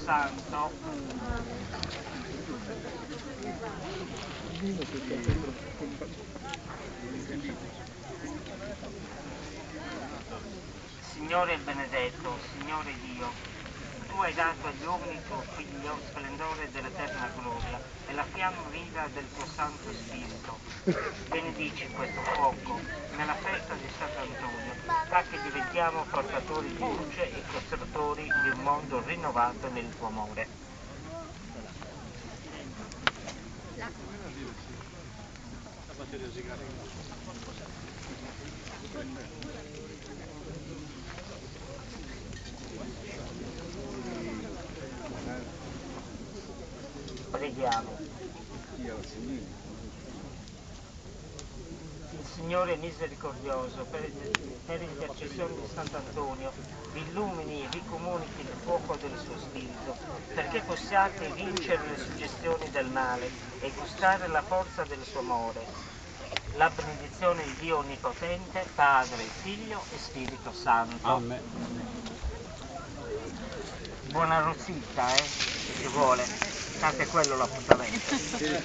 Santo. Signore benedetto, Signore Dio, tu hai dato agli uomini tuo Figlio splendore dell'eterna gloria e la fiamma viva del tuo Santo Spirito. Benedici questo fuoco nella festa di Sant'Antonio, fa che diventiamo portatori di luce e costruttori di un mondo rinnovato nel tuo amore. Preghiamo. Il Signore misericordioso, per intercessione di Sant'Antonio, vi illumini e vi comunichi il fuoco del suo spirito, perché possiate vincere le suggestioni del male e gustare la forza del suo amore. La benedizione di Dio Onnipotente, Padre, Figlio e Spirito Santo. Amen. Buona rozzita, se ci vuole, tanto è quello l'appuntamento. Sì.